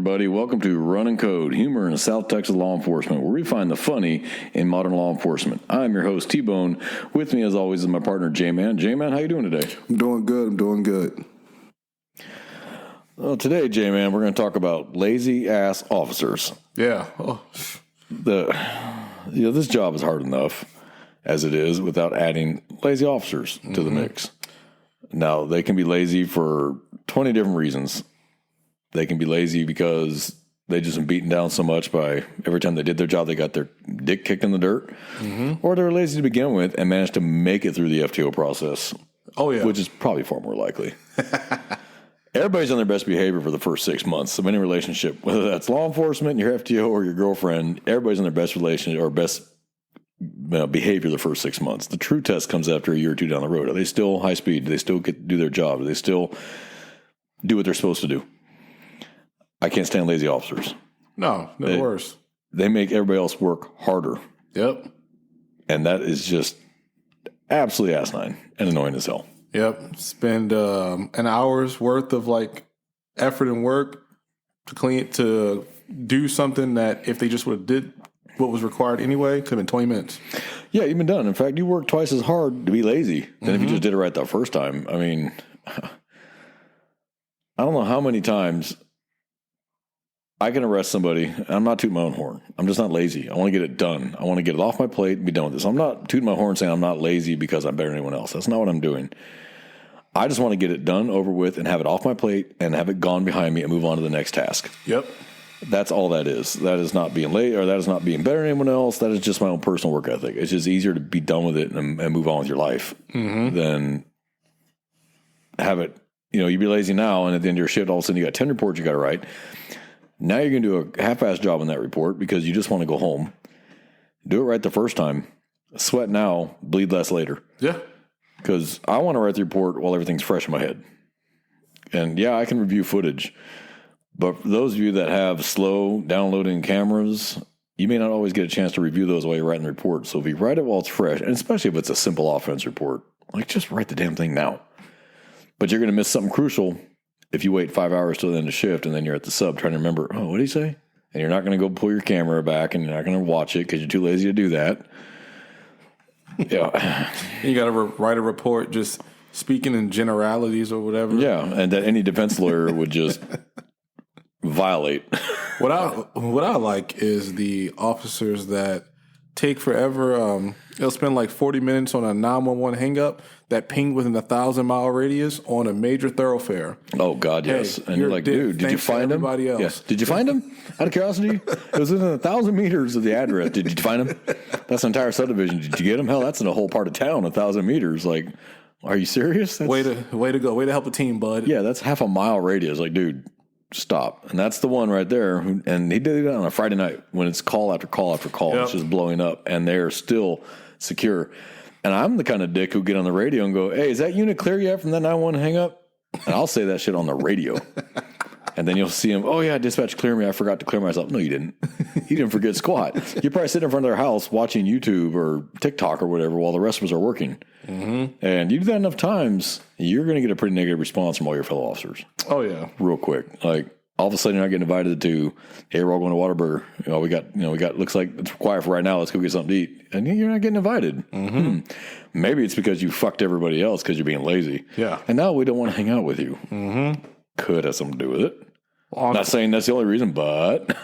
everybody. Welcome to Run and Code, humor in South Texas law enforcement, where we find the funny in modern law enforcement. I'm your host, T-Bone. With me, as always, is my partner, J-Man. J-Man, how you doing today? I'm doing good. Well, today, J-Man, we're going to talk about lazy-ass officers. Yeah. Oh. This job is hard enough as it is without adding lazy officers to the mix. Now, they can be lazy for 20 different reasons. They can be lazy because they just been beaten down so much by every time they did their job, they got their dick kicked in the dirt. Or they're lazy to begin with and managed to make it through the FTO process. Oh, yeah. Which is probably far more likely. Everybody's on their best behavior for the first 6 months of any relationship, whether that's law enforcement, your FTO, or your girlfriend. Everybody's on their best relationship or best behavior the first 6 months. The true test comes after a year or two down the road. Are they still high speed? Do they still get to do their job? Do they still do what they're supposed to do? I can't stand lazy officers. No, they're worse. They make everybody else work harder. Yep. And that is just absolutely asinine and annoying as hell. Yep. Spend an hour's worth of effort and work to do something that if they just would have did what was required anyway, could have been 20 minutes. Yeah, you've been done. In fact, you work twice as hard to be lazy than if you just did it right the first time. I mean, I don't know how many times I can arrest somebody. I'm not tooting my own horn. I'm just not lazy. I want to get it done. I want to get it off my plate and be done with this. I'm not tooting my horn saying I'm not lazy because I'm better than anyone else. That's not what I'm doing. I just want to get it done, over with, and have it off my plate and have it gone behind me and move on to the next task. Yep. That's all that is. That is not being late, or that is not being better than anyone else. That is just my own personal work ethic. It's just easier to be done with it and move on with your life than have it. You be lazy now, and at the end of your shift, all of a sudden you got 10 reports you got to write. Now you're going to do a half-assed job on that report because you just want to go home. Do it right the first time. Sweat now, bleed less later. Yeah. Because I want to write the report while everything's fresh in my head. And yeah, I can review footage. But for those of you that have slow downloading cameras, you may not always get a chance to review those while you're writing the report. So if you write it while it's fresh, and especially if it's a simple offense report, just write the damn thing now. But you're going to miss something crucial if you wait 5 hours till the end of shift and then you're at the sub trying to remember, what did he say? And you're not going to go pull your camera back and you're not going to watch it because you're too lazy to do that. Yeah. You got to write a report just speaking in generalities or whatever. Yeah, and that any defense lawyer would just violate. What I like is the officers that take forever. They'll spend 40 minutes on a 911 hang up that pinged within a 1,000-mile radius on a major thoroughfare. Oh God, yes. Hey, and you're like, dude, did you find him? Everybody else. Yeah. Did you find him? Out of curiosity, it was within 1,000 meters of the address. Did you find him? That's an entire subdivision. Did you get him? Hell, that's in a whole part of town. 1,000 meters. Are you serious? That's, way to go. Way to help the team, bud. Yeah, that's half a mile radius. Dude, stop. And that's the one right there. And he did it on a Friday night when it's call after call after call. Yep. It's just blowing up, and they're still secure. And I'm the kind of dick who get on the radio and go, hey, is that unit clear yet from that 911 hang up? And I'll say that shit on the radio. And then you'll see him, oh, yeah, dispatch, clear me. I forgot to clear myself. No, you didn't. You didn't forget squat. You're probably sitting in front of their house watching YouTube or TikTok or whatever while the rest of us are working. And you do that enough times, you're going to get a pretty negative response from all your fellow officers. Oh, yeah. Real quick. All of a sudden you're not getting invited to, hey, we're all going to Whataburger. We got, looks like it's quiet for right now. Let's go get something to eat. And you're not getting invited. Maybe it's because you fucked everybody else because you're being lazy. Yeah. And now we don't want to hang out with you. Could have something to do with it. Not saying that's the only reason, but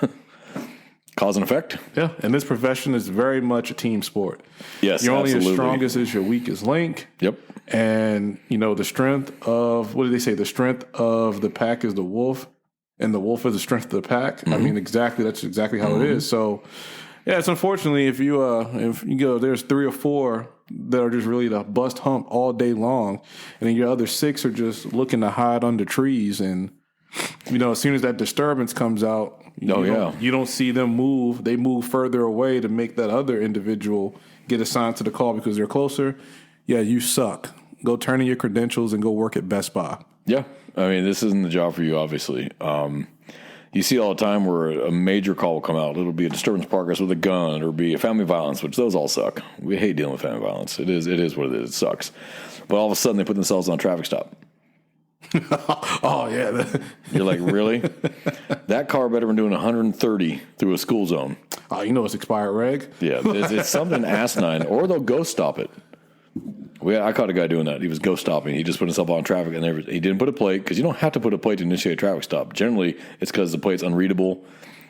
cause and effect. Yeah. And this profession is very much a team sport. Yes, you're only absolutely. as strongest as your weakest link. Yep. And, the strength of, what do they say? The strength of the pack is the wolf. And the wolf is the strength of the pack. I mean, that's exactly how it is. So, yeah, it's unfortunately if you go, there's 3 or 4 that are just really the bust hump all day long, and then your other 6 are just looking to hide under trees. And as soon as that disturbance comes out, you don't see them move. They move further away to make that other individual get assigned to the call because they're closer. Yeah, you suck. Go turn in your credentials and go work at Best Buy. Yeah. I mean, this isn't the job for you, obviously. You see all the time where a major call will come out. It'll be a disturbance progress with a gun, or be a family violence, which those all suck. We hate dealing with family violence. It is what it is. It sucks. But all of a sudden, they put themselves on a traffic stop. Oh, yeah. You're like, really? That car better been doing 130 through a school zone. Oh, you know it's expired reg. Yeah, it's something asinine, or they'll ghost stop it. I caught a guy doing that. He was ghost stopping. He just put himself on traffic, and he didn't put a plate because you don't have to put a plate to initiate a traffic stop. Generally, it's because the plate's unreadable.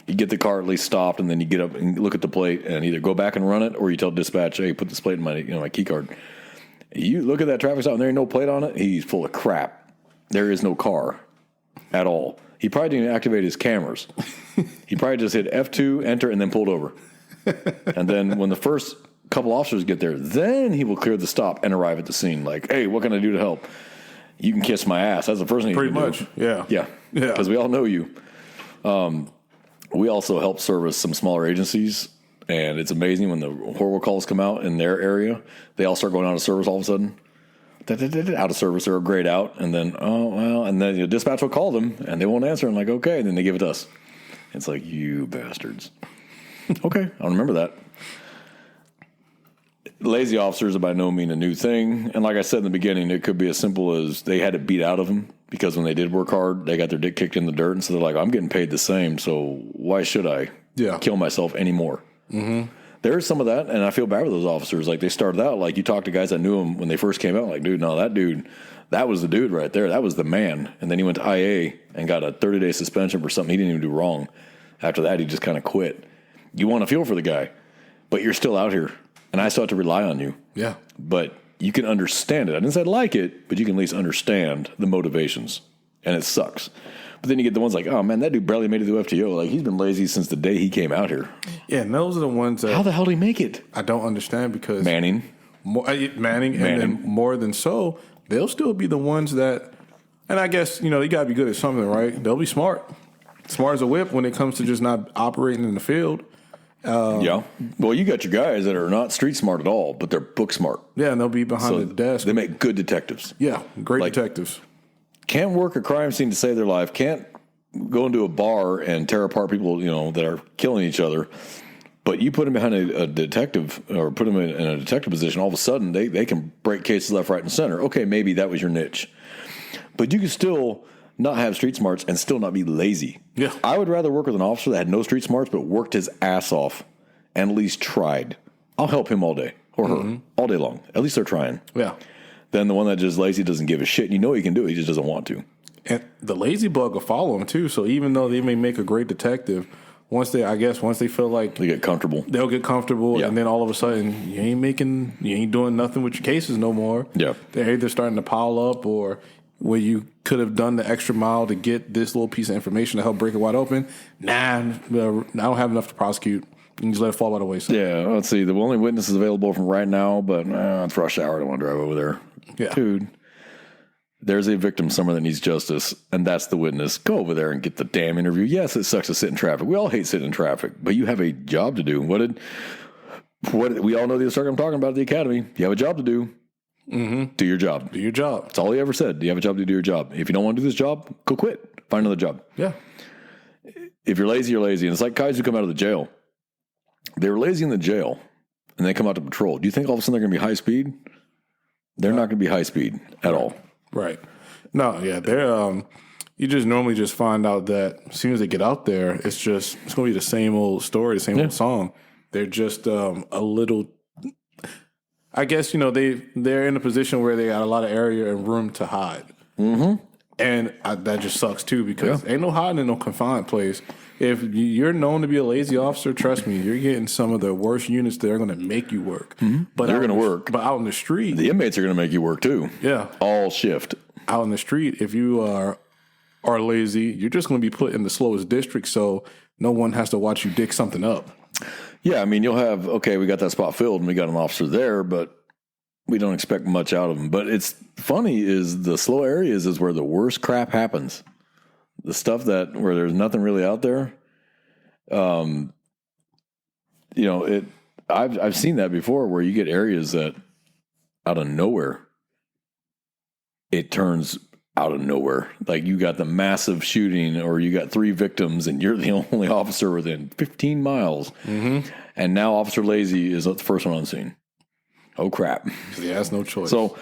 You get the car at least stopped, and then you get up and look at the plate, and either go back and run it, or you tell dispatch, "Hey, put this plate in my key card." You look at that traffic stop, and there ain't no plate on it. He's full of crap. There is no car at all. He probably didn't activate his cameras. He probably just hit F2, enter, and then pulled over. And then when the first couple officers get there, then he will clear the stop and arrive at the scene. Like, hey, what can I do to help? You can kiss my ass. That's the first thing you Pretty can much, do. yeah. Yeah, because we all know you. We also help service some smaller agencies, and it's amazing when the horrible calls come out in their area, they all start going out of service all of a sudden. Out of service, they're grayed out, and then, and then the dispatch will call them, and they won't answer, and like, okay, and then they give it to us. It's like, you bastards. Okay, I'll remember that. Lazy officers are by no means a new thing, and like I said in the beginning, it could be as simple as they had it beat out of them, because when they did work hard, they got their dick kicked in the dirt, and so they're like, I'm getting paid the same, so why should I kill myself anymore? Mm-hmm. There's some of that, and I feel bad for those officers. Like, they started out, like, you talk to guys that knew him when they first came out, like, dude, no, that was the dude right there. That was the man. And then he went to IA and got a 30-day suspension for something he didn't even do wrong. After that, he just kind of quit. You want to feel for the guy, but you're still out here, and I still have to rely on you. Yeah. But you can understand it. I didn't say I like it, but you can at least understand the motivations, and it sucks. But then you get the ones like, oh, man, that dude barely made it through FTO. Like, he's been lazy since the day he came out here. Yeah, and those are the ones that... How the hell did he make it? I don't understand because... Manning. And then more than so, they'll still be the ones that... And I guess, you got to be good at something, right? They'll be smart. Smart as a whip when it comes to just not operating in the field. Yeah. Well, you got your guys that are not street smart at all, but they're book smart. Yeah, and they'll be behind the desk. They make good detectives. Yeah, great detectives. Can't work a crime scene to save their life. Can't go into a bar and tear apart people, that are killing each other. But you put them behind a detective or put them in a detective position, all of a sudden they can break cases left, right, and center. Okay, maybe that was your niche. But you can still not have street smarts and still not be lazy. Yeah. I would rather work with an officer that had no street smarts but worked his ass off and at least tried. I'll help him all day or her all day long. At least they're trying. Yeah. Then the one that just lazy doesn't give a shit. You know he can do it. He just doesn't want to. And the lazy bug will follow him too. So even though they may make a great detective, once they feel like they get comfortable, they'll get comfortable, and then all of a sudden you ain't doing nothing with your cases no more. Yeah, they're either starting to pile up, or where you could have done the extra mile to get this little piece of information to help break it wide open. Nah, I don't have enough to prosecute. You can just let it fall by the wayside. Yeah, let's see. The only witnesses available from right now, but it's rush hour. I don't want to drive over there. Yeah, dude. There's a victim somewhere that needs justice, and that's the witness. Go over there and get the damn interview. Yes, it sucks to sit in traffic. We all hate sitting in traffic, but you have a job to do. What we all know the instructor I'm talking about at the academy. You have a job to do. Mm-hmm. Do your job. Do your job. That's all he ever said. Do you have a job to do your job? If you don't want to do this job, go quit. Find another job. Yeah. If you're lazy, you're lazy. And it's like guys who come out of the jail. They were lazy in the jail, and they come out to patrol. Do you think all of a sudden they're going to be high speed? They're not going to be high speed at all. Right. No, yeah, they're you just normally just find out that as soon as they get out there, it's going to be the same old story, the same old song. They're just a little, I guess, they're in a position where they got a lot of area and room to hide. Mm-hmm. And that just sucks too, because ain't no hiding in no confined place. If you're known to be a lazy officer, trust me, you're getting some of the worst units that are going to make you work. Mm-hmm. But they're going to work. But out in the street, the inmates are going to make you work too. Yeah, all shift. Out in the street, if you are lazy, you're just going to be put in the slowest district, so no one has to watch you dig something up. Yeah, I mean, you'll have, we got that spot filled and we got an officer there, but we don't expect much out of them. But it's funny is the slow areas is where the worst crap happens. The stuff where there's nothing really out there. I've seen that before where you get areas that out of nowhere, it turns out of nowhere. Like you got the massive shooting or you got 3 victims and you're the only officer within 15 miles. Mm-hmm. And now Officer Lazy is the first one on the scene. Oh, crap. Yeah, that's no choice. So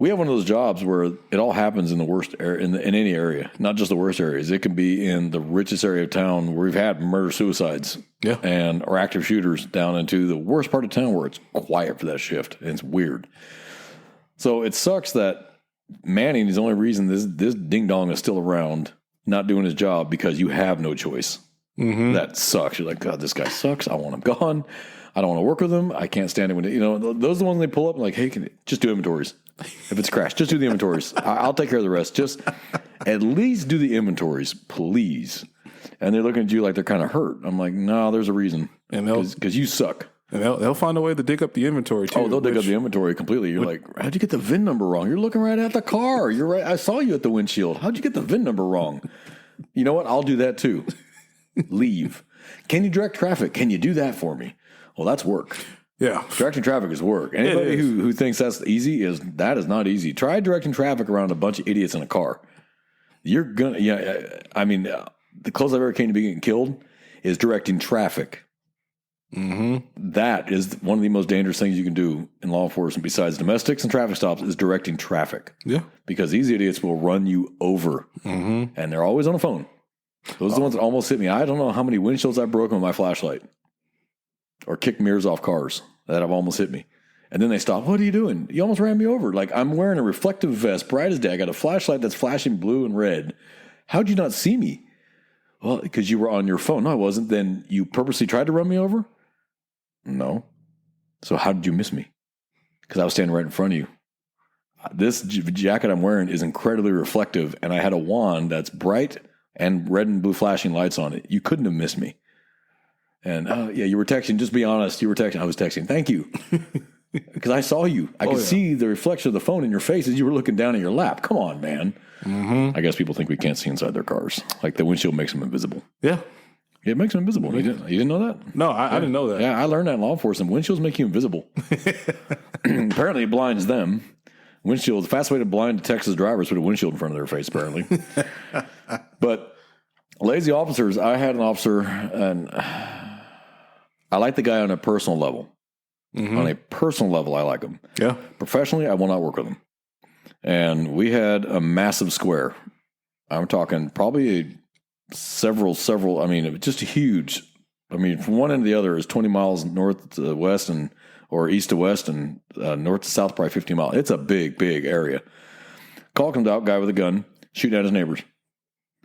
We have one of those jobs where it all happens in the worst area, in any area, not just the worst areas. It can be in the richest area of town where we've had murder suicides, or active shooters down into the worst part of town where it's quiet for that shift and it's weird. So it sucks that Manning is the only reason this ding dong is still around, not doing his job, because you have no choice. Mm-hmm. That sucks. You're like, God, this guy sucks. I want him gone. I don't want to work with him. I can't stand it when those are the ones they pull up and like, hey, just do inventories. If it's crashed, just do the inventories. I'll take care of the rest. Just at least do the inventories, please. And they're looking at you like they're kind of hurt. I'm like, no, there's a reason. And because you suck. And they'll find a way to dig up the inventory too. Oh, they'll dig up the inventory completely. You're like, how'd you get the VIN number wrong? You're looking right at the car. You're right. I saw you at the windshield. How'd you get the VIN number wrong? You know what? I'll do that too. Leave. Can you direct traffic? Can you do that for me? Well, that's work. Yeah. Directing traffic is work. Anybody who thinks that's easy that is not easy. Try directing traffic around a bunch of idiots in a car. You're going to, the closest I've ever came to being killed is directing traffic. Mm-hmm. That is one of the most dangerous things you can do in law enforcement besides domestics and traffic stops is directing traffic. Yeah. Because these idiots will run you over. Mm-hmm. And they're always on the phone. Those are the ones that almost hit me. I don't know how many windshields I've broken with my flashlight or kicked mirrors off cars that have almost hit me. And then they stop. What are you doing? You almost ran me over. Like, I'm wearing a reflective vest, bright as day. I got a flashlight that's flashing blue and red. How'd you not see me? Well, because you were on your phone. No, I wasn't. Then you purposely tried to run me over? No. So how did you miss me? Because I was standing right in front of you. This jacket I'm wearing is incredibly reflective, and I had a wand that's bright and red and blue flashing lights on it. You couldn't have missed me. And you were texting. Just be honest. You were texting. I was texting. Thank you. Because I saw you. I could see the reflection of the phone in your face as you were looking down at your lap. Come on, man. Mm-hmm. I guess people think we can't see inside their cars. Like the windshield makes them invisible. Yeah. It makes them invisible. You didn't know that? No, I didn't know that. Yeah, I learned that in law enforcement. Windshields make you invisible. Apparently, it blinds them. Windshield, the fast way to blind Texas drivers put a windshield in front of their face, apparently. But lazy officers, I had an officer, and I like the guy on a personal level. Mm-hmm. On a personal level, I like him. Yeah. Professionally, I will not work with him. And we had a massive square. I'm talking probably several, I mean, just huge. I mean, from one end to the other is 20 miles north to west or east to west and north to south, probably 15 miles. It's a big, big area. Call comes out, guy with a gun, shooting at his neighbors.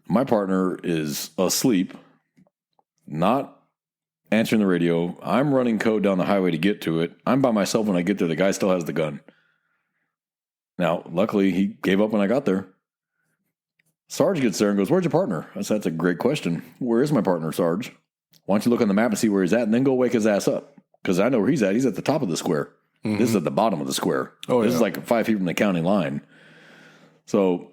My partner is asleep, not answering the radio. I'm running code down the highway to get to it. I'm by myself when I get there. The guy still has the gun. Now, luckily, he gave up when I got there. Sarge gets there and goes, "Where's your partner?" I said, "That's a great question. Where is my partner, Sarge? Why don't you look on the map and see where he's at and then go wake his ass up? Because I know where he's at. He's at the top of the square. Mm-hmm. This is at the bottom of the square. This is like 5 feet from the county line." So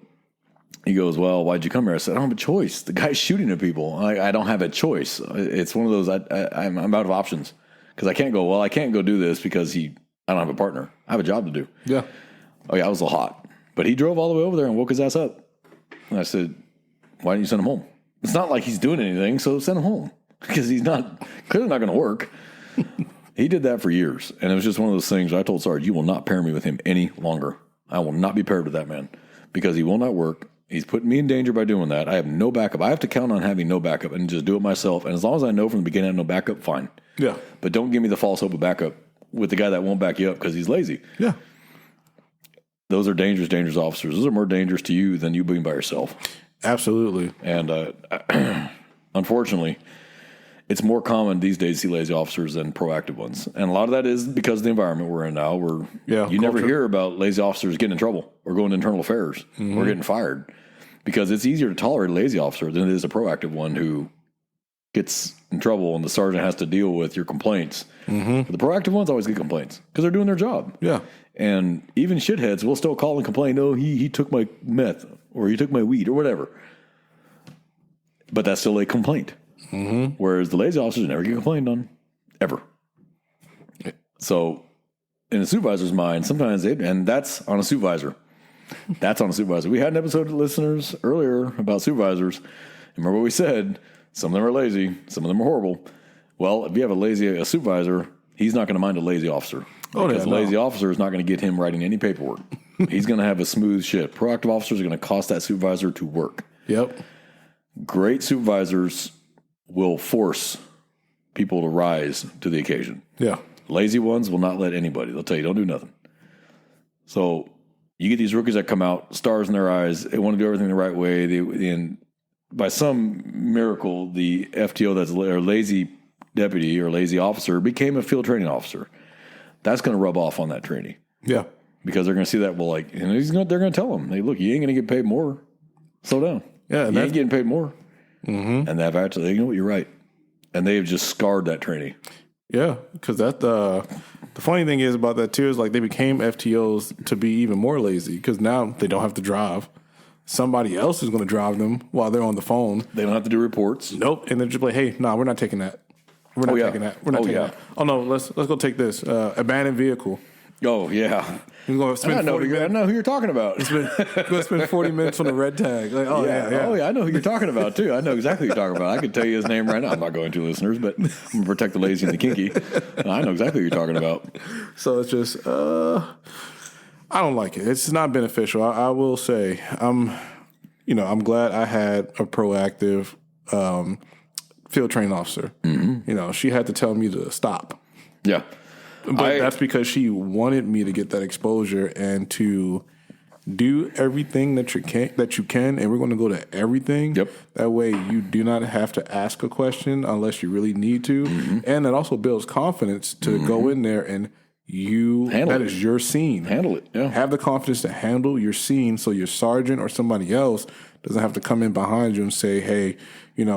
he goes, "Well, why'd you come here?" I said, "I don't have a choice. The guy's shooting at people. I don't have a choice. It's one of those, I'm out of options. Because I can't go do this because I don't have a partner. I have a job to do." Yeah. Oh, yeah, I was a little hot. But he drove all the way over there and woke his ass up. And I said, "Why didn't you send him home?" It's not like he's doing anything, so send him home. Because he's clearly not going to work. He did that for years. And it was just one of those things where I told Sarge, "You will not pair me with him any longer. I will not be paired with that man. Because he will not work. He's putting me in danger by doing that. I have no backup. I have to count on having no backup and just do it myself. And as long as I know from the beginning I have no backup, fine. Yeah. But don't give me the false hope of backup with the guy that won't back you up because he's lazy." Yeah. Those are dangerous, dangerous officers. Those are more dangerous to you than you being by yourself. Absolutely. And unfortunately, it's more common these days to see lazy officers than proactive ones. And a lot of that is because of the environment we're in now, where you never hear about lazy officers getting in trouble or going to internal affairs or getting fired. Because it's easier to tolerate a lazy officer than it is a proactive one who gets in trouble and the sergeant has to deal with your complaints. Mm-hmm. But the proactive ones always get complaints because they're doing their job. Yeah. And even shitheads will still call and complain, "Oh, he took my meth or he took my weed or whatever." But that's still a complaint. Mm-hmm. Whereas the lazy officers never get complained on, ever. So in a supervisor's mind, sometimes and that's on a supervisor. That's on a supervisor. We had an episode of listeners earlier about supervisors. Remember what we said? Some of them are lazy. Some of them are horrible. Well, if you have a supervisor, he's not going to mind a lazy officer. Because a lazy officer is not going to get him writing any paperwork. He's going to have a smooth shift. Proactive officers are going to cost that supervisor to work. Yep. Great supervisors will force people to rise to the occasion. Yeah. Lazy ones will not let anybody. They'll tell you, don't do nothing. So you get these rookies that come out, stars in their eyes. They want to do everything the right way. And by some miracle, the FTO that's a lazy deputy or lazy officer became a field training officer. That's going to rub off on that trainee. Yeah. Because they're going to see that, well, like, and they're going to tell them, hey, look, you ain't going to get paid more. Slow down. Yeah. You ain't getting paid more. Mm-hmm. And they've actually, you know what, you're right. And they have just scarred that trainee. Yeah, because the funny thing is about that too is like they became FTOs to be even more lazy because now they don't have to drive. Somebody else is going to drive them while they're on the phone. They don't have to do reports. Nope, and they're just like, hey, we're not taking that. We're not taking that. We're not taking that. Oh no, let's go take this abandoned vehicle. Oh yeah, You're going to spend I know who you're talking about. Going to spend 40 minutes on the red tag. Like, oh yeah. Oh yeah, I know who you're talking about too. I know exactly who you're talking about. I could tell you his name right now. I'm not going to, listeners, but I'm going to protect the lazy and the kinky. I know exactly who you're talking about. So it's just, I don't like it. It's not beneficial. I will say, I'm glad I had a proactive field training officer. Mm-hmm. She had to tell me to stop. Yeah. But that's because she wanted me to get that exposure and to do everything that you can, and we're going to go to everything. Yep. That way you do not have to ask a question unless you really need to. Mm-hmm. And it also builds confidence to go in there and that is your scene. Handle it. Yeah. Have the confidence to handle your scene so your sergeant or somebody else doesn't have to come in behind you and say, hey,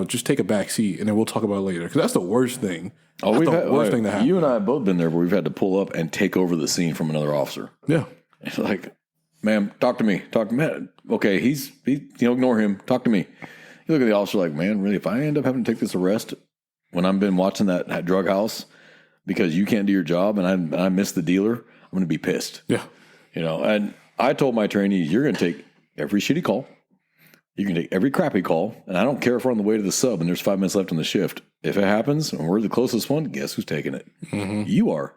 just take a back seat and then we'll talk about it later. Because that's the worst thing. That's the worst thing to happen. You and I have both been there where we've had to pull up and take over the scene from another officer. Yeah. It's like, ma'am, talk to me. Okay, he's ignore him. Talk to me. You look at the officer like, man, really, if I end up having to take this arrest when I've been watching that drug house because you can't do your job and I miss the dealer, I'm going to be pissed. Yeah. And I told my trainees, you're going to take every shitty call. You can take every crappy call, and I don't care if we're on the way to the sub and there's 5 minutes left on the shift. If it happens and we're the closest one, guess who's taking it? Mm-hmm. You are.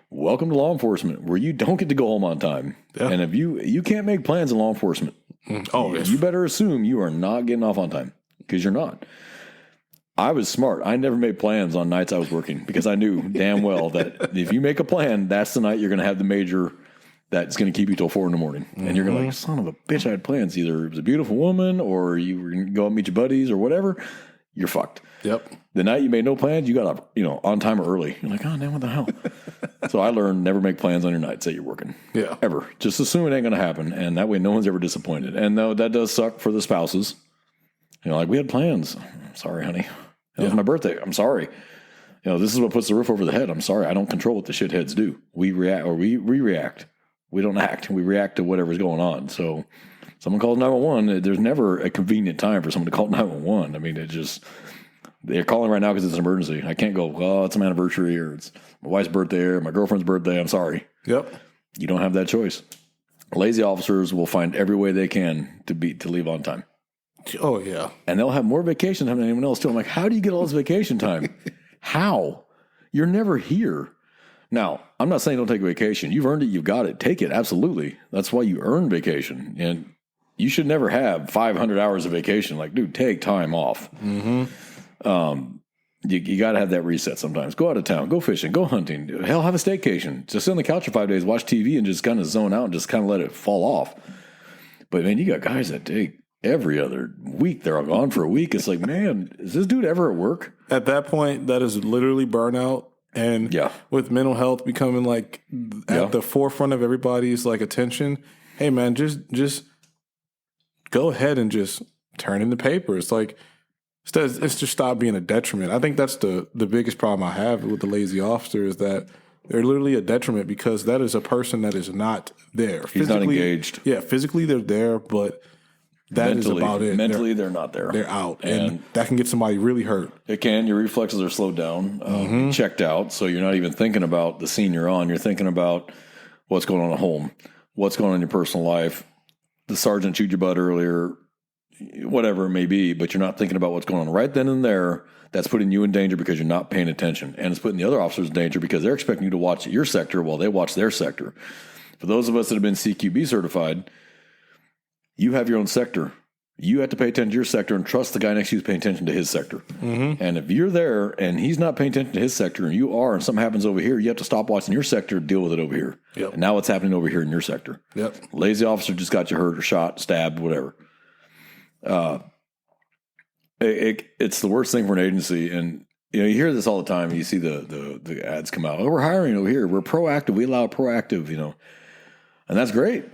Welcome to law enforcement, where you don't get to go home on time. Yeah. And if you can't make plans in law enforcement, you better assume you are not getting off on time because you're not. I was smart. I never made plans on nights I was working because I knew damn well that if you make a plan, that's the night you're going to have the major that's going to keep you till 4 a.m. And you're going to like, son of a bitch, I had plans. Either it was a beautiful woman or you were going to go out and meet your buddies or whatever. You're fucked. Yep. The night you made no plans, you got up, on time or early. You're like, oh, damn, what the hell? So I learned never make plans on your nights that you're working. Yeah. Ever. Just assume it ain't going to happen. And that way no one's ever disappointed. And though that does suck for the spouses, like we had plans. Sorry, honey. It was my birthday. I'm sorry. This is what puts the roof over the head. I'm sorry. I don't control what the shitheads do. We react or we react. We don't act. We react to whatever's going on. So someone calls 911. There's never a convenient time for someone to call 911. I mean, they're calling right now because it's an emergency. I can't go, well, it's an anniversary or it's my wife's birthday or my girlfriend's birthday. I'm sorry. Yep. You don't have that choice. Lazy officers will find every way they can to leave on time. Oh, yeah. And they'll have more vacation time than anyone else too. I'm like, how do you get all this vacation time? How? You're never here. Now, I'm not saying don't take a vacation. You've earned it. You've got it. Take it. Absolutely. That's why you earn vacation. And you should never have 500 hours of vacation. Like, dude, take time off. Mm-hmm. You got to have that reset sometimes. Go out of town. Go fishing. Go hunting. Hell, have a staycation. Just sit on the couch for 5 days, watch TV, and just kind of zone out and just kind of let it fall off. But, man, you got guys that take every other week. They're gone for a week. It's like, man, is this dude ever at work? At that point, that is literally burnout. And with mental health becoming like at the forefront of everybody's like attention, hey man, just go ahead and just turn in the paper. It's like it's just stop being a detriment. I think that's the biggest problem I have with the lazy officer is that they're literally a detriment because that is a person that is not there. He's not engaged. Yeah, physically they're there, but that is about it. Mentally, they're not there. They're out. And that can get somebody really hurt. It can. Your reflexes are slowed down, checked out. So you're not even thinking about the scene you're on. You're thinking about what's going on at home, what's going on in your personal life. The sergeant chewed your butt earlier, whatever it may be, but you're not thinking about what's going on right then and there. That's putting you in danger because you're not paying attention. And it's putting the other officers in danger because they're expecting you to watch your sector while they watch their sector. For those of us that have been CQB certified, you have your own sector. You have to pay attention to your sector and trust the guy next to you is paying attention to his sector. Mm-hmm. And if you're there and he's not paying attention to his sector and you are, and something happens over here, you have to stop watching your sector to deal with it over here. Yep. And now what's happening over here in your sector? Yep. Lazy officer just got you hurt or shot, stabbed, whatever. It's the worst thing for an agency. And you hear this all the time. You see the ads come out. Oh, we're hiring over here. We're proactive. We allow proactive, and that's great.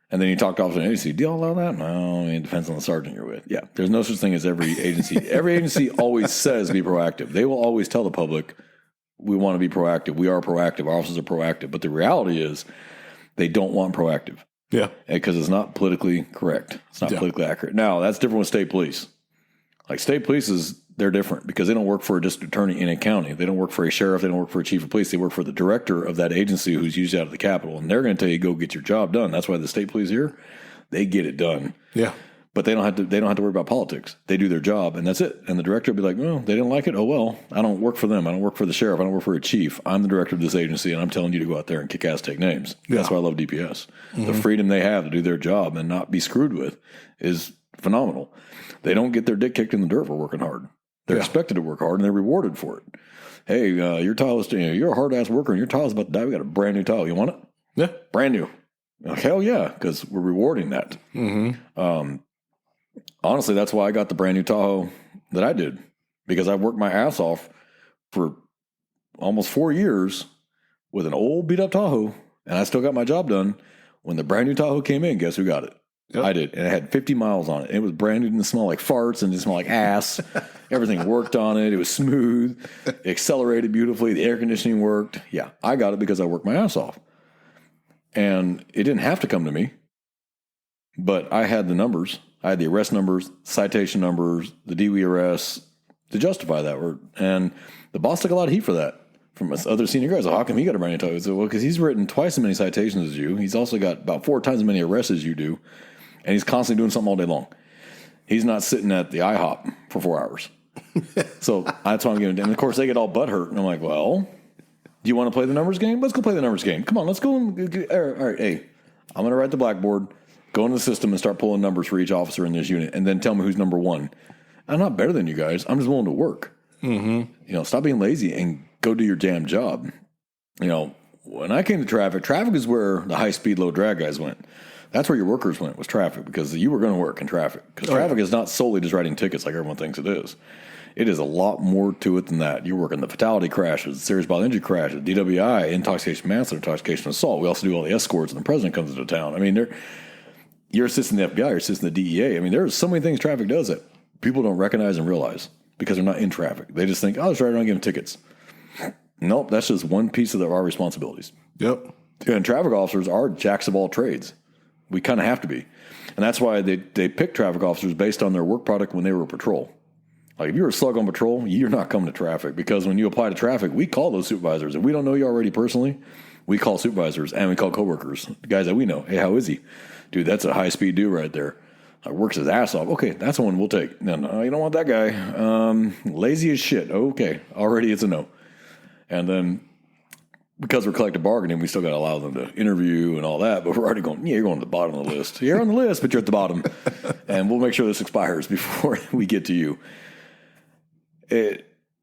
And then you talk to officers in an agency. Do you allow that? No, it depends on the sergeant you're with. Yeah, there's no such thing as every agency. Every agency always says be proactive. They will always tell the public, we want to be proactive. We are proactive. Our officers are proactive. But the reality is they don't want proactive. Yeah. Because it's not politically correct. It's not politically accurate. Now, that's different with state police. Like state police they're different because they don't work for a district attorney in a county. They don't work for a sheriff. They don't work for a chief of police. They work for the director of that agency who's usually out of the Capitol. And they're going to tell you, go get your job done. That's why the state police here, they get it done. Yeah. But they don't have to worry about politics. They do their job and that's it. And the director will be like, well, they didn't like it. Oh, well, I don't work for them. I don't work for the sheriff. I don't work for a chief. I'm the director of this agency and I'm telling you to go out there and kick ass, take names. Yeah. That's why I love DPS. Mm-hmm. The freedom they have to do their job and not be screwed with is phenomenal. They don't get their dick kicked in the dirt for working hard. They're expected to work hard and they're rewarded for it. Hey, your tile is, you're a hard ass worker and your tile's about to die. We got a brand new tile. You want it? Yeah. Brand new. Like, hell yeah. Because we're rewarding that. Mm-hmm. Honestly, that's why I got the brand new Tahoe that I did because I worked my ass off for almost 4 years with an old beat up Tahoe and I still got my job done. When the brand new Tahoe came in, guess who got it? Yep. I did. And it had 50 miles on it. It was brand new and it smelled like farts and it smelled like ass. Everything worked on it. It was smooth. It accelerated beautifully. The air conditioning worked. Yeah, I got it because I worked my ass off. And it didn't have to come to me. But I had the numbers. I had the arrest numbers, citation numbers, the DWI arrests to justify that. And the boss took a lot of heat for that from other senior guys. How come he got a brand new Tahoe? I said, well, because he's written twice as many citations as you. He's also got about 4 times as many arrests as you do. And he's constantly doing something all day long. He's not sitting at the IHOP for 4 hours. So that's why I'm giving. And of course, they get all butthurt. And I'm like, well, do you want to play the numbers game? Let's go play the numbers game. Come on, let's go. All right, hey, I'm going to write the blackboard, go into the system and start pulling numbers for each officer in this unit. And then tell me who's number one. I'm not better than you guys. I'm just willing to work. Mm-hmm. Stop being lazy and go do your damn job. When I came to traffic is where the high speed, low drag guys went. That's where your workers went, was traffic, because you were going to work in traffic. Because traffic is not solely just writing tickets like everyone thinks it is. It is a lot more to it than that. You're working the fatality crashes, serious bodily injury crashes, DWI, intoxication, manslaughter, intoxication, assault. We also do all the escorts when the president comes into town. I mean, you're assisting the FBI, you're assisting the DEA. I mean, there's so many things traffic does that people don't recognize and realize because they're not in traffic. They just think, just right around giving tickets. Nope, that's just one piece of our responsibilities. Yep. And traffic officers are jacks of all trades. We kind of have to be. And that's why they pick traffic officers based on their work product when they were patrol. Like if you're a slug on patrol, you're not coming to traffic because when you apply to traffic, we call those supervisors. If we don't know you already personally, we call supervisors and we call coworkers, the guys that we know. Hey, how is he? Dude, that's a high-speed dude right there. Works his ass off. Okay, that's one we'll take. No, you don't want that guy. Lazy as shit. Okay, already it's a no. And then because we're collective bargaining, we still got to allow them to interview and all that. But we're already going, you're going to the bottom of the list. You're on the list, but you're at the bottom. And we'll make sure this expires before we get to you.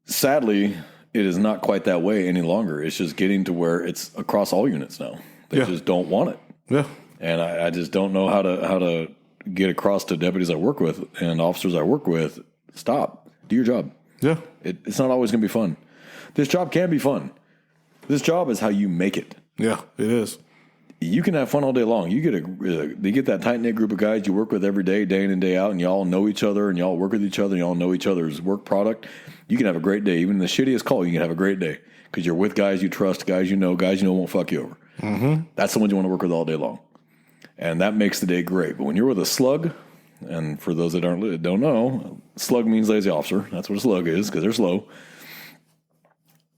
Sadly, it is not quite that way any longer. It's just getting to where it's across all units now. They just don't want it. Yeah. And I just don't know how to get across to deputies I work with and officers I work with. Stop. Do your job. Yeah. It's not always going to be fun. This job can be fun. This job is how you make it. Yeah, it is. You can have fun all day long. You get that tight-knit group of guys you work with every day, day in and day out, and y'all know each other, and y'all work with each other, and y'all know each other's work product. You can have a great day. Even in the shittiest call, you can have a great day because you're with guys you trust, guys you know won't fuck you over. Mm-hmm. That's the ones you want to work with all day long. And that makes the day great. But when you're with a slug, and for those that don't know, slug means lazy officer. That's what a slug is because they're slow.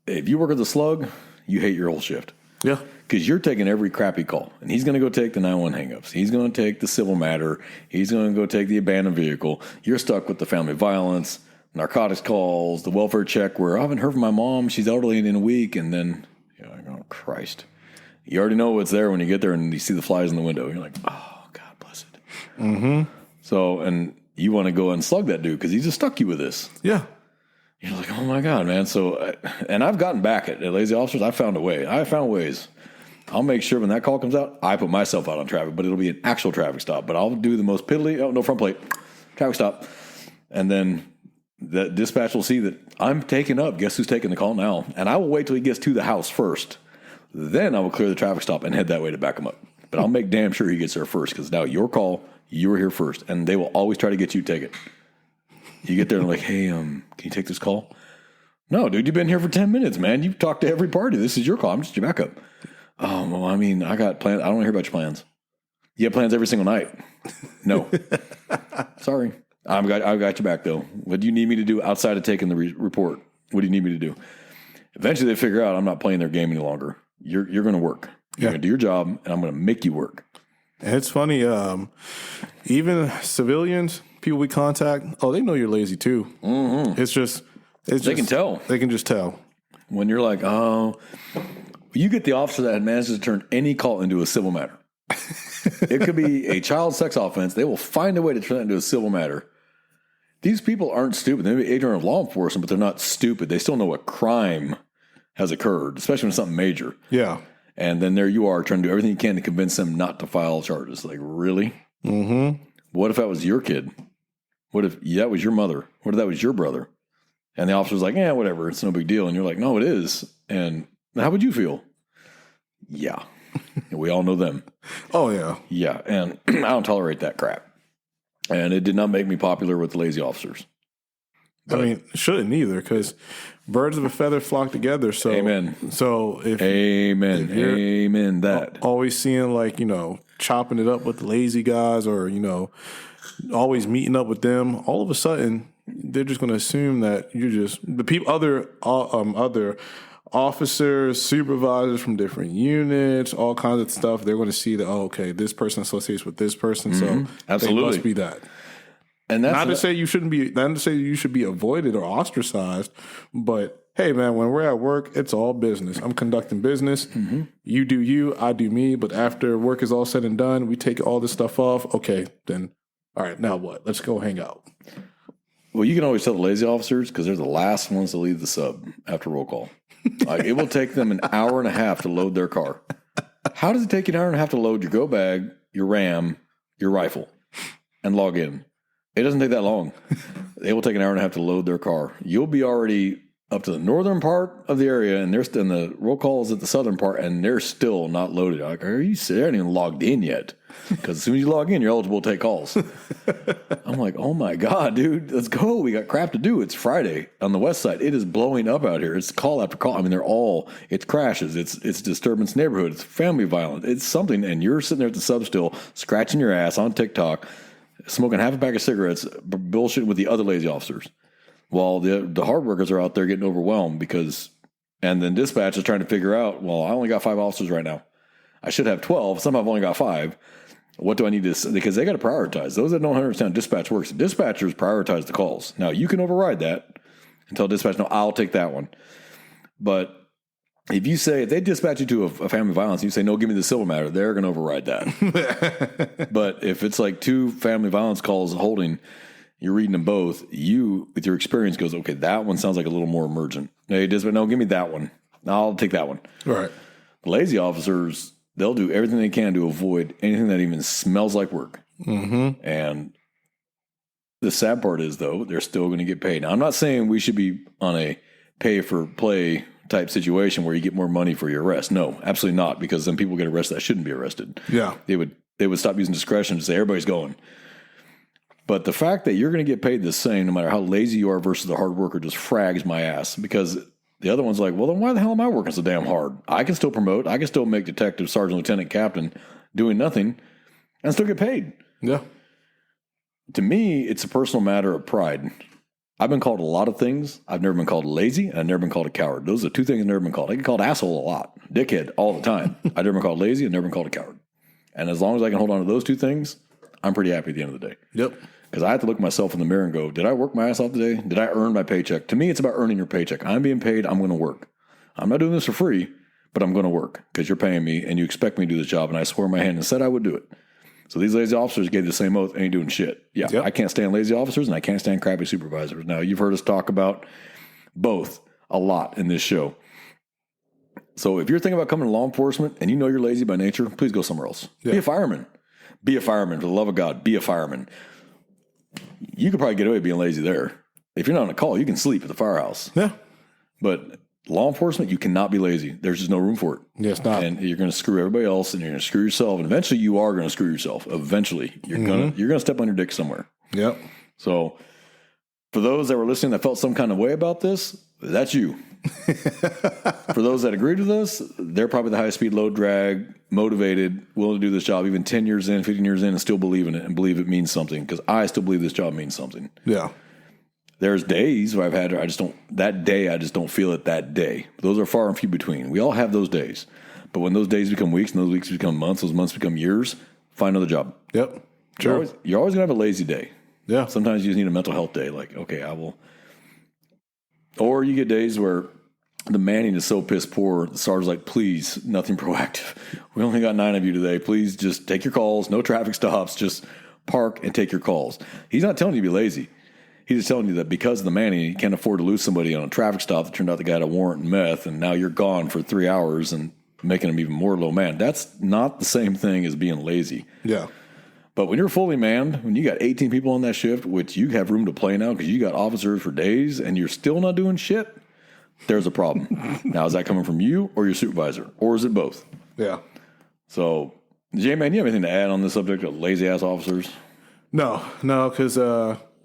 If you work with a slug, you hate your whole shift. Yeah. Because you're taking every crappy call. And he's going to go take the 911 hangups. He's going to take the civil matter. He's going to go take the abandoned vehicle. You're stuck with the family violence, narcotics calls, the welfare check where I haven't heard from my mom. She's elderly and in a week. And then you're like, oh, Christ. You already know what's there when you get there and you see the flies in the window. You're like, oh, God bless it. Mm-hmm. So, and you want to go and slug that dude because he just stuck you with this. Yeah. You're like, oh, my God, man. So, and I've gotten back at lazy officers. I found a way. I found ways. I'll make sure when that call comes out, I put myself out on traffic, but it'll be an actual traffic stop. But I'll do the most piddly, no front plate, traffic stop. And then the dispatch will see that I'm taking up. Guess who's taking the call now? And I will wait till he gets to the house first. Then I will clear the traffic stop and head that way to back him up. But I'll make damn sure he gets there first because now your call, you were here first. And they will always try to get you to take it. You get there and like, hey, can you take this call? No, dude, you've been here for 10 minutes, man. You've talked to every party. This is your call. I'm just your backup. Oh, well, I mean, I got plans. I don't want to hear about your plans. You have plans every single night. No. Sorry. I've got your back, though. What do you need me to do outside of taking the report? What do you need me to do? Eventually, they figure out I'm not playing their game any longer. You're going to work. You're going to do your job, and I'm going to make you work. And it's funny. Even civilians, people we contact, they know you're lazy, too. Mm-hmm. They can tell. They can just tell. When you're like, you get the officer that manages to turn any call into a civil matter. It could be a child sex offense. They will find a way to turn that into a civil matter. These people aren't stupid. They may be ignorant of law enforcement, but they're not stupid. They still know a crime has occurred, especially when it's something major. Yeah. And then there you are trying to do everything you can to convince them not to file charges. Like, really? Mm-hmm. What if that was your kid? What if that was your mother? What if that was your brother? And the officer's like, yeah, whatever. It's no big deal. And you're like, no, it is. And how would you feel? Yeah. We all know them. Oh, yeah. Yeah. And I don't tolerate that crap. And it did not make me popular with the lazy officers. But, I mean, it shouldn't either because birds of a feather flock together. So, amen. So if amen that. Always seeing chopping it up with the lazy guys or, always meeting up with them, all of a sudden they're just going to assume that you're just the people, other officers, supervisors from different units, all kinds of stuff. They're going to see that, okay, this person associates with this person, so absolutely they must be that. And that's not to say you shouldn't be. Not to say you should be avoided or ostracized, but hey, man, when we're at work, it's all business. I'm conducting business. Mm-hmm. You do you, I do me. But after work is all said and done, we take all this stuff off. Okay, then, all right, now what? Let's go hang out. Well, you can always tell the lazy officers because they're the last ones to leave the sub after roll call. Like, it will take them an hour and a half to load their car. How does it take you an hour and a half to load your go bag, your RAM, your rifle, and log in? It doesn't take that long. They will take an hour and a half to load their car. You'll be already up to the northern part of the area, and the roll call is at the southern part, and they're still not loaded. Like, are you? They aren't even logged in yet. Because as soon as you log in, you're eligible to take calls. I'm like, oh my God, dude, let's go. We got crap to do. It's Friday on the west side. It is blowing up out here. It's call after call. I mean, it's crashes. It's disturbance neighborhood. It's family violence. It's something. And you're sitting there at the sub still, scratching your ass on TikTok, smoking half a pack of cigarettes, bullshitting with the other lazy officers. While the hard workers are out there getting overwhelmed and then dispatch is trying to figure out, well, I only got 5 officers right now. I should have 12. Somehow I've only got 5. What do I need to, because they got to prioritize. Those that don't understand how dispatch works, dispatchers prioritize the calls. Now, you can override that and tell dispatch, no, I'll take that one. But if they dispatch you to a family violence, and you say, no, give me the civil matter, they're going to override that. But if it's like 2 family violence calls holding, you're reading them both, you, with your experience, goes, okay, that one sounds like a little more emergent. Hey, dispatch, no, give me that one. I'll take that one. Right. Lazy officers, they'll do everything they can to avoid anything that even smells like work. Mm-hmm. And the sad part is, though, they're still going to get paid. Now, I'm not saying we should be on a pay-for-play type situation where you get more money for your arrest. No, absolutely not, because then people get arrested that shouldn't be arrested. Yeah. They would stop using discretion to say everybody's going. But the fact that you're going to get paid the same no matter how lazy you are versus the hard worker just frags my ass, because the other one's like, well, then why the hell am I working so damn hard? I can still promote. I can still make detective, sergeant, lieutenant, captain doing nothing and still get paid. Yeah. To me, it's a personal matter of pride. I've been called a lot of things. I've never been called lazy, and I've never been called a coward. Those are 2 things I've never been called. I get called asshole a lot, dickhead all the time. I've never been called lazy and never been called a coward. And as long as I can hold on to those 2 things, I'm pretty happy at the end of the day. Yep. Because I have to look myself in the mirror and go, did I work my ass off today? Did I earn my paycheck? To me, it's about earning your paycheck. I'm being paid. I'm going to work. I'm not doing this for free, but I'm going to work because you're paying me and you expect me to do this job. And I swore my hand and said I would do it. So these lazy officers gave the same oath, ain't doing shit. Yeah, I can't stand lazy officers and I can't stand crappy supervisors. Now, you've heard us talk about both a lot in this show. So if you're thinking about coming to law enforcement and you know you're lazy by nature, please go somewhere else. Yeah. Be a fireman. Be a fireman. For the love of God, be a fireman. You could probably get away being lazy there. If you're not on a call, you can sleep at the firehouse. Yeah. But law enforcement, you cannot be lazy. There's just no room for it. Yes, not. And you're going to screw everybody else, and you're going to screw yourself. And eventually, you are going to screw yourself. Eventually, you're going to step on your dick somewhere. Yep. So, for those that were listening that felt some kind of way about this, that's you. For those that agreed with us, they're probably the high speed, low drag, motivated, willing to do this job even 10 years in, 15 years in, and still believe in it and believe it means something. Because I still believe this job means something. Yeah. There's days where I just don't feel it that day. Those are far and few between. We all have those days. But when those days become weeks and those weeks become months, those months become years, find another job. Yep. Sure. You're always going to have a lazy day. Yeah. Sometimes you just need a mental health day. Like, okay, I will. Or you get days where the manning is so piss poor, the sergeant's like, please, nothing proactive. We only got 9 of you today. Please just take your calls. No traffic stops. Just park and take your calls. He's not telling you to be lazy. He's just telling you that because of the manning, you can't afford to lose somebody on a traffic stop that turned out the guy had a warrant and meth, and now you're gone for 3 hours and making him even more low man. That's not the same thing as being lazy. Yeah. But when you're fully manned, when you got 18 people on that shift, which you have room to play now because you got officers for days and you're still not doing shit, there's a problem. Now, is that coming from you or your supervisor? Or is it both? Yeah. So, J-Man, you have anything to add on this subject of lazy-ass officers? No, because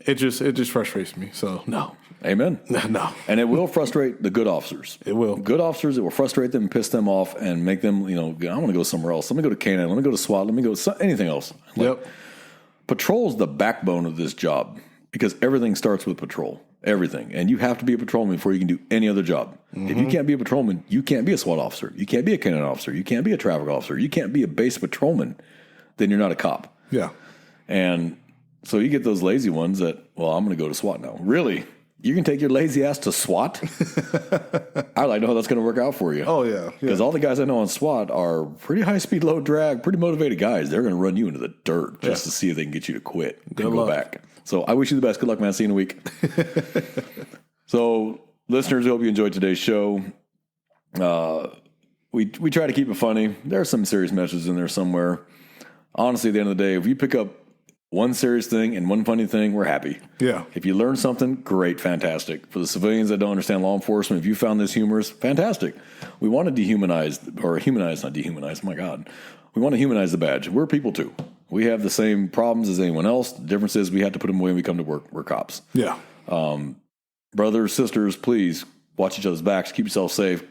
it just frustrates me. So, no. Amen. No. And it will frustrate the good officers. It will. Good officers, it will frustrate them, piss them off, and make them, I want to go somewhere else. Let me go to K-9. Let me go to SWAT. Let me go to anything else. Yep. Patrol's the backbone of this job because everything starts with patrol. Everything. And you have to be a patrolman before you can do any other job. Mm-hmm. If you can't be a patrolman, you can't be a SWAT officer. You can't be a K-9 officer. You can't be a traffic officer. You can't be a base patrolman. Then you're not a cop. Yeah. And so you get those lazy ones that, well, I'm going to go to SWAT now. Really? You can take your lazy ass to SWAT? I'd like to know how that's going to work out for you. Oh, yeah. Because all the guys I know on SWAT are pretty high speed, low drag, pretty motivated guys. They're going to run you into the dirt just to see if they can get you to quit and go back. So I wish you the best. Good luck, man. See you in a week. So, listeners, I hope you enjoyed today's show. We try to keep it funny. There are some serious messages in there somewhere. Honestly, at the end of the day, if you pick up one serious thing and one funny thing, we're happy. Yeah. If you learn something, great, fantastic. For the civilians that don't understand law enforcement, if you found this humorous, fantastic. We want to not dehumanize, my God. We want to humanize the badge. We're people too. We have the same problems as anyone else. The difference is we have to put them away when we come to work. We're cops. Yeah. Brothers, sisters, please watch each other's backs. Keep yourself safe.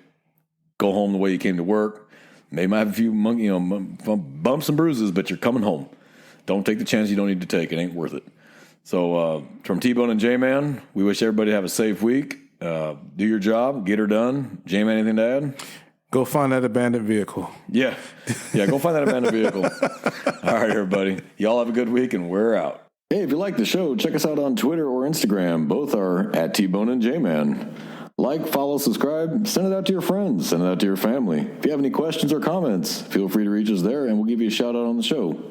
Go home the way you came to work. Maybe might have a few bumps and bruises, but you're coming home. Don't take the chance you don't need to take. It ain't worth it. So from T-Bone and J-Man, we wish everybody to have a safe week. Do your job. Get her done. J-Man, anything to add? Go find that abandoned vehicle. Yeah, go find that abandoned vehicle. All right, everybody. Y'all have a good week, and we're out. Hey, if you like the show, check us out on Twitter or Instagram. Both are at T-Bone and J-Man. Like, follow, subscribe, send it out to your friends, send it out to your family. If you have any questions or comments, feel free to reach us there, and we'll give you a shout out on the show.